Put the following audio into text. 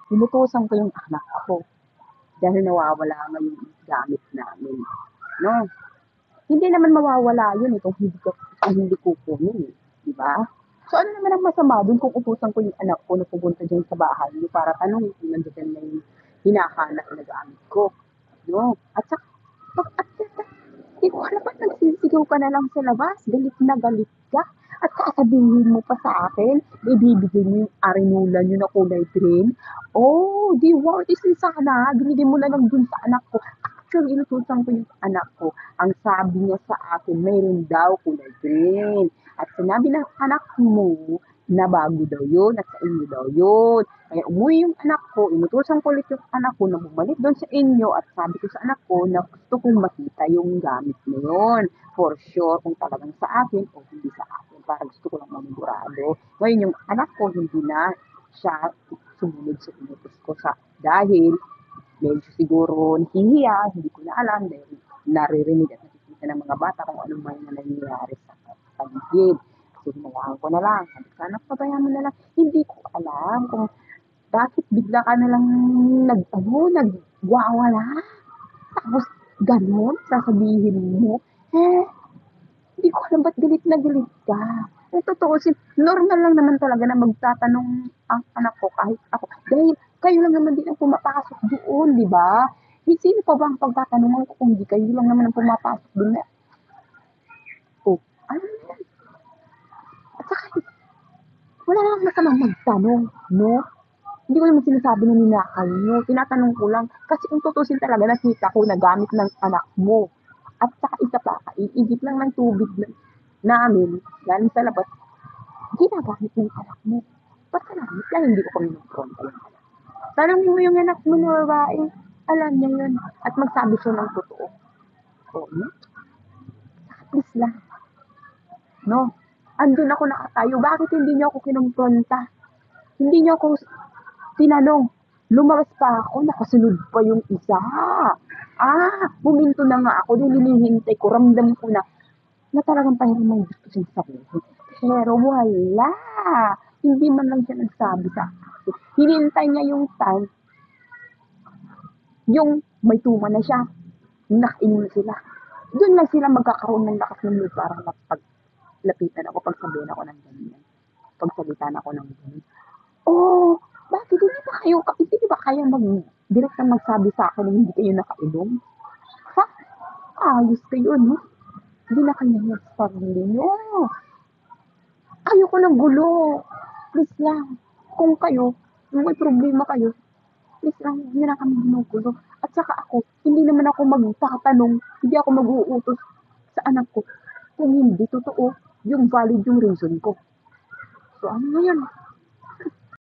inutusan ko yung anak ko dahil nawawala nga yung gamit namin. No? Hindi naman mawawala yun kung hindi kukunin, di ba? So ano naman ang masama dun kung utusan ko yung anak ko na pupunta dyan sa bahay niyo para tanongin kung nandiyan na yung hinahanap na gamit ko. No? At saka, di ko alam ba't nagsisigaw ka na lang sa labas, galit na galit ka. At sasabihin mo pa sa akin, ibibigay mo yung arinola nyo na kulay green. Oh, di worth it sana. Binigay mo na lang dun sa anak ko. Actually, inutusan ko yung anak ko. Ang sabi niya sa akin, mayroon daw kulay green. At sinabi ng anak mo na bago daw yun at sa inyo daw yun. Kaya umuwi yung anak ko, inutusan ko ulit yung anak ko na bumalik doon sa inyo at sabi ko sa anak ko na gusto kong makita yung gamit na yun. For sure, kung talagang sa akin o hindi sa akin. Para gusto ko lang mamigurado. Ngayon yung anak ko, hindi na siya sumunod sa inutos ko dahil medyo siguro nahihiya, hindi ko na alam dahil naririnig at nakikita ng mga bata kung anong may nangyayari sa paligid. Kasi hinayaan ko na lang. Sabi ko, anak, pabayaan mo na lang. Hindi ko alam kung bakit bigla ka na lang nagwawala. Tapos, ganun, sasabihin mo. Hindi ko alam ba't galit na galit ka. Ang totoo, normal lang naman talaga na magtatanong ang anak ko kahit ako. Dahil kayo lang naman din ang pumapasok doon, di ba? Sino pa ba ang pagtatanungan ko kung di kayo lang naman ang pumapasok doon na, oh, ano yan? At saka, wala namang masamang magtanong, no? Hindi ko naman sinasabi na ninakaw nyo. Tinatanong ko lang. Kasi kung tutusin talaga, nakita ko na gamit ng anak mo. At saka isa pa, iigit lang ng tubig namin, galing sa labas, ginagamit ng anak mo. Pasalamat lang, hindi ko pinupronta yung anak. Tanongin mo yung anak mo na babae, alam niya yun. At magsabi siya ng totoo. O, no? Please lang. No? Andun ako nakatayo. Bakit hindi niyo ako kinumpronta? Hindi niyo ako tinanong. Lumabas pa ako, nakasunod pa yung isa. Buminto na nga ako, din hinihintay ko, ramdam ko na talagang pahiram ng gusto siyang sabihin. Pero wala. Hindi man lang siya nagsabi sa akin. Hinintay niya yung time, yung may tuma na siya, nakainom na sila. Doon lang sila magkakaroon ng lakas ng loob para pagsabihan ako ng ganyan. Pagsalitan ako ng ganyan. Oh, bakit hindi ba kaya direct na magsabi sa akin na hindi kayo nakainom? Ha? Ayos kayo, no? Hindi na kayo sarili nyo. Ayoko ng gulo. Please lang. Kung may problema kayo, please lang, hindi na kami ginugulo. At saka ako, hindi naman ako magtatanong, hindi ako mag-uutos sa anak ko kung hindi totoo yung valid yung reason ko. So ano na yun?